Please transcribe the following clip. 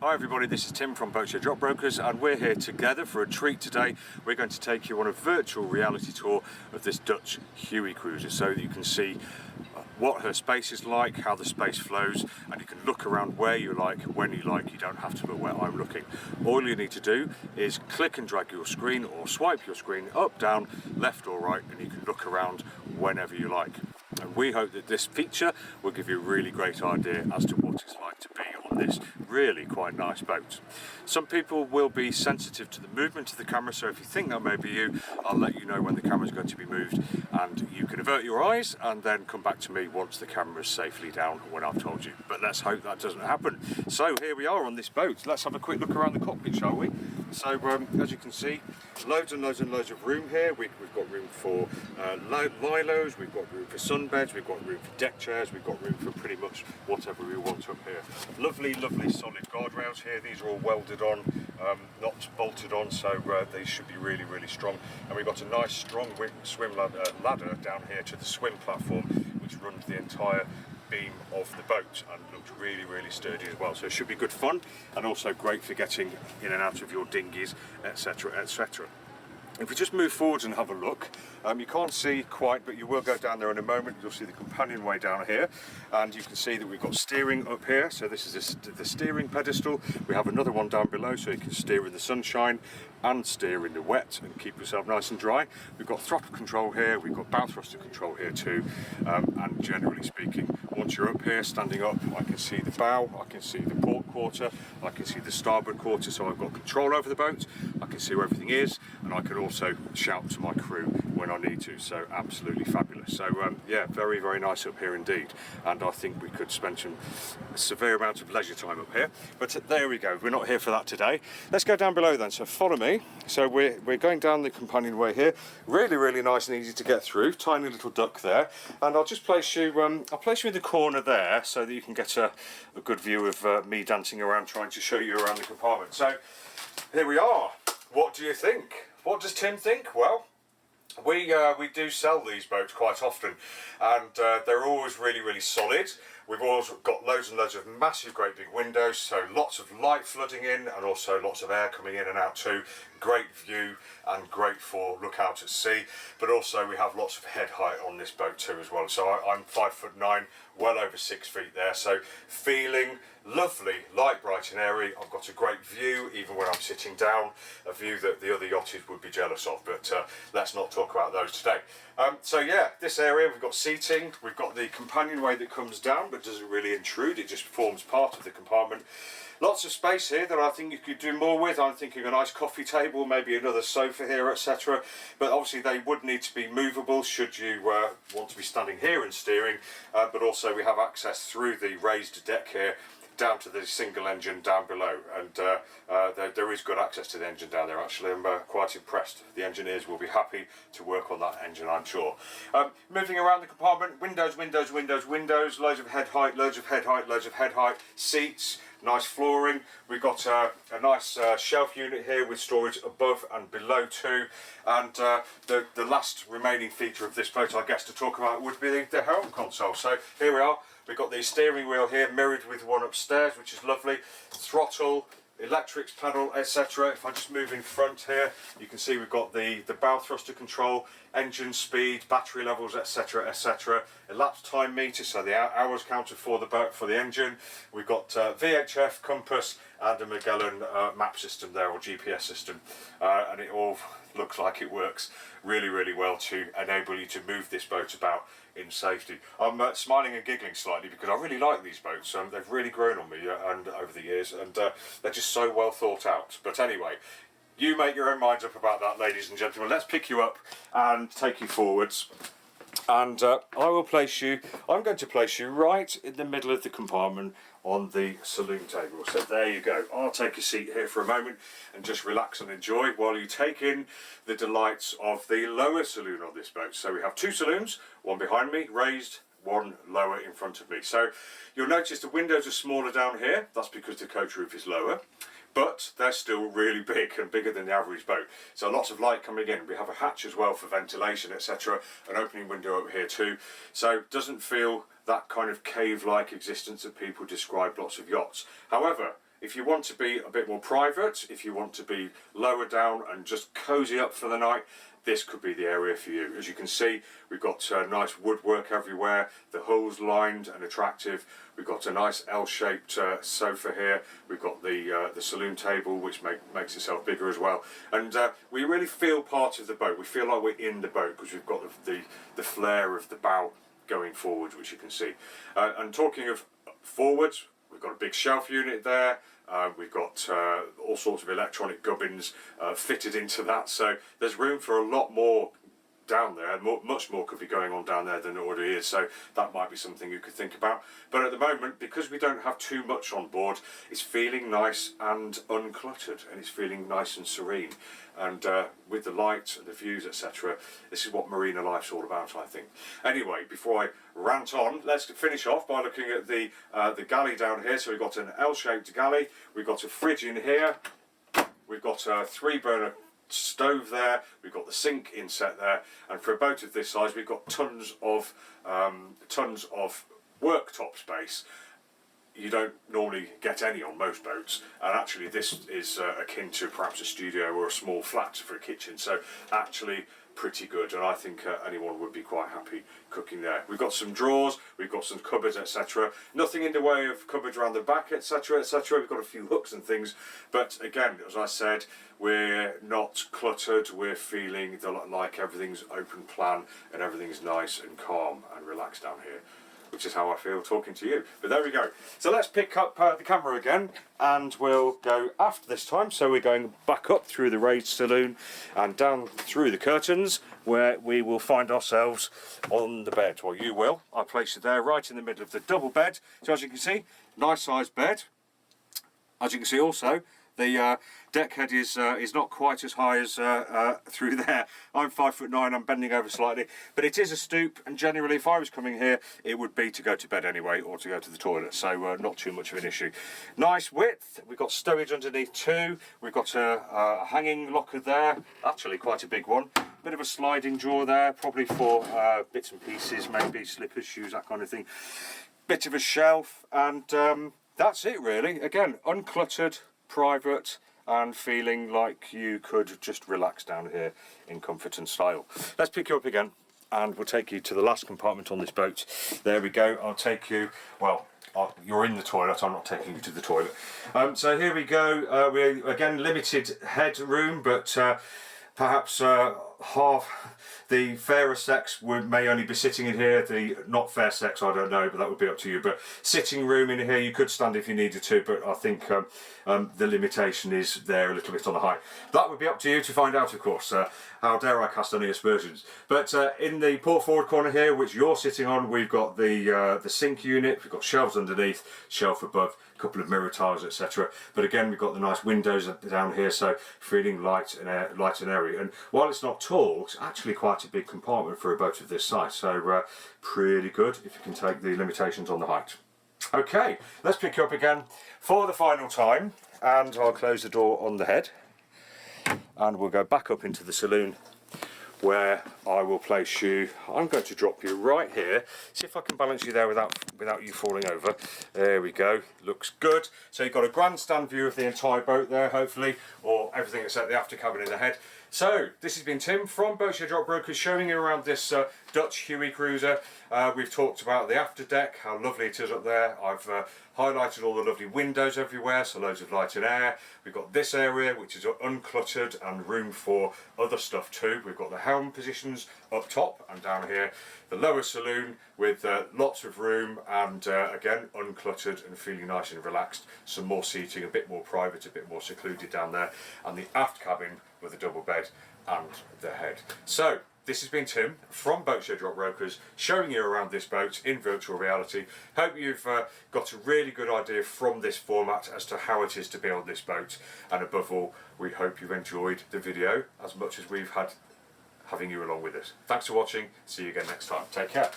Hi everybody, this is Tim from Boatshed Yacht Brokers and we're here together for a treat today. We're going to take you on a virtual reality tour of this Dutch Hewikruiser so that you can see what her space is like, how the space flows, and you can look around where you like, when you like. You don't have to look where I'm looking. All you need to do is click and drag your screen or swipe your screen up, down, left or right, and you can look around whenever you like. And we hope that this feature will give you a really great idea as to what it's like to be on this really quite nice boat. Some people will be sensitive to the movement of the camera, so if you think that may be you, I'll let you know when the camera is going to be moved and you can avert your eyes and then come back to me once the camera is safely down when I've told you. But let's hope that doesn't happen. So here we are on this boat. Let's have a quick look around the cockpit, shall we? So as you can see, loads and loads and loads of room here. We've got room for lilos, we've got room for sunbeds, we've got room for deck chairs, we've got room for pretty much whatever we want up here. Lovely, lovely solid guardrails here. These are all welded on, not bolted on, so they should be really, really strong. And we've got a nice strong swim ladder down here to the swim platform, which runs the entire beam of the boat and looks really, really sturdy as well. So it should be good fun and also great for getting in and out of your dinghies, etc, etc. If we just move forwards and have a look, you can't see quite, but you will go down there in a moment. You'll see the companionway down here, and you can see that we've got steering up here. So this is the steering pedestal. We have another one down below, so you can steer in the sunshine and steer in the wet and keep yourself nice and dry. We've got throttle control here, we've got bow thruster control here too, and generally speaking, once you're up here, standing up, I can see the bow, I can see the port quarter, I can see the starboard quarter, so I've got control over the boat, I can see where everything is, and I can also shout to my crew when I need to, so absolutely fabulous. So yeah, very, very nice up here indeed, and I think we could spend a severe amount of leisure time up here, but there we go, we're not here for that today. Let's go down below then, so follow me. So we're going down the companionway here, really, really nice and easy to get through, tiny little duck there, and I'll just place you, I'll place you in the corner there so that you can get a good view of me dancing around trying to show you around the compartment. So here we are. What do you think? What does Tim think? Well, we do sell these boats quite often, and they're always really, really solid. We've always got loads and loads of massive, great big windows, so lots of light flooding in and also lots of air coming in and out too. Great view and great for look out at sea, but also we have lots of head height on this boat too as well. So I'm 5'9", well over 6 feet there, so feeling lovely, light, bright and airy. I've got a great view even when I'm sitting down, a view that the other yachties would be jealous of, but let's not talk about those today. So yeah, this area, we've got seating, we've got the companionway that comes down but doesn't really intrude, it just forms part of the compartment. Lots of space here that I think you could do more with. I'm thinking a nice coffee table, maybe another sofa here, etc. But obviously they would need to be movable should you want to be standing here and steering, but also we have access through the raised deck here down to the single engine down below, and there is good access to the engine down there actually. I'm quite impressed. The engineers will be happy to work on that engine, I'm sure. Moving around the compartment, windows, windows, windows, windows, loads of head height, loads of head height, loads of head height, seats, nice flooring. We've got a nice shelf unit here with storage above and below too, and the last remaining feature of this boat I guess to talk about would be the helm console. So here we are. We've got the steering wheel here mirrored with one upstairs, which is lovely. Throttle, electrics panel, etc. If I just move in front here, you can see we've got the bow thruster control, engine speed, battery levels, etc, etc. Elapsed time meter, so the hours counter for the boat, for the engine. We've got VHF, compass, and a Magellan map system there, or GPS system, and it all looks like it works really, really well to enable you to move this boat about in safety. I'm smiling and giggling slightly because I really like these boats. They've really grown on me and over the years, and they're just so well thought out. But anyway, you make your own minds up about that, ladies and gentlemen. Let's pick you up and take you forwards. And I'm going to place you right in the middle of the compartment on the saloon table. So there you go. I'll take a seat here for a moment and just relax and enjoy while you take in the delights of the lower saloon of this boat. So we have two saloons, one behind me, raised, one lower in front of me. So you'll notice the windows are smaller down here. That's because the coach roof is lower, but they're still really big and bigger than the average boat. So lots of light coming in. We have a hatch as well for ventilation, etc. An opening window up here too. So it doesn't feel that kind of cave-like existence that people describe lots of yachts. However, if you want to be a bit more private, if you want to be lower down and just cozy up for the night, this could be the area for you. As you can see, we've got nice woodwork everywhere, the hull's lined and attractive, we've got a nice L-shaped sofa here, we've got the saloon table which makes itself bigger as well, and we really feel part of the boat. We feel like we're in the boat because we've got the flare of the bow going forwards, which you can see. And talking of forwards, we've got a big shelf unit there. We've got all sorts of electronic gubbins fitted into that, so there's room for a lot more down there. Much more could be going on down there than it already is, so that might be something you could think about. But at the moment, because we don't have too much on board, it's feeling nice and uncluttered, and it's feeling nice and serene. And with the lights and the views, etc., this is what marina life's all about, I think. Anyway, before I rant on, let's finish off by looking at the galley down here. So we've got an L-shaped galley, we've got a fridge in here, we've got a 3-burner stove there, we've got the sink inset there, and for a boat of this size we've got tons of worktop space. You don't normally get any on most boats, and actually this is akin to perhaps a studio or a small flat for a kitchen, so actually pretty good, and I think anyone would be quite happy cooking there. We've got some drawers, we've got some cupboards, etc. Nothing in the way of cupboards around the back, etc, etc. We've got a few hooks and things, but again, as I said, we're not cluttered. We're feeling like everything's open plan and everything's nice and calm and relaxed down here, which is how I feel talking to you. But there we go. So let's pick up the camera again, and we'll go aft this time. So we're going back up through the raised saloon and down through the curtains, where we will find ourselves on the bed. Well, you will. I place it there right in the middle of the double bed. So as you can see, nice sized bed. As you can see also, the deck head is not quite as high as through there. I'm 5'9", I'm bending over slightly, but it is a stoop, and generally if I was coming here it would be to go to bed anyway, or to go to the toilet, so not too much of an issue. Nice width, we've got stowage underneath too, we've got a hanging locker there, actually quite a big one, bit of a sliding drawer there, probably for bits and pieces, maybe slippers, shoes, that kind of thing, bit of a shelf, and that's it really. Again, uncluttered, private, and feeling like you could just relax down here in comfort and style. Let's pick you up again, and we'll take you to the last compartment on this boat. There we go. I'll take you, well, you're in the toilet, I'm not taking you to the toilet. So here we go. We're again limited headroom, but perhaps half the fairer sex may only be sitting in here. The not fair sex, I don't know, but that would be up to you. But sitting room in here, you could stand if you needed to, but I think the limitation is there a little bit on the height. That would be up to you to find out, of course. How dare I cast any aspersions? But in the port forward corner here, which you're sitting on, we've got the sink unit, we've got shelves underneath, shelf above, a couple of mirror tiles, etc. But again, we've got the nice windows down here, so feeling light and airy. And while it's not tall, it's actually quite a big compartment for a boat of this size, so pretty good if you can take the limitations on the height. Okay, let's pick you up again for the final time, and I'll close the door on the head, and we'll go back up into the saloon, where I will place you. I'm going to drop you right here. See if I can balance you there without you falling over. There we go. Looks good. So you've got a grandstand view of the entire boat there, hopefully, or everything except the after cabin in the head. So this has been Tim from Boatshed Yacht Brokers, showing you around this Dutch Hewikruiser. We've talked about the after deck, how lovely it is up there. I've highlighted all the lovely windows everywhere, so loads of light and air. We've got this area which is uncluttered and room for other stuff too. We've got the helm positions up top, and down here the lower saloon with lots of room, and again uncluttered and feeling nice and relaxed. Some more seating, a bit more private, a bit more secluded down there, and the aft cabin with a double bed and the head. So this has been Tim from Boatshed Yacht Brokers, showing you around this boat in virtual reality. Hope you've got a really good idea from this format as to how it is to be on this boat, and above all, we hope you've enjoyed the video as much as we've had having you along with us. Thanks for watching. See you again next time. Take care.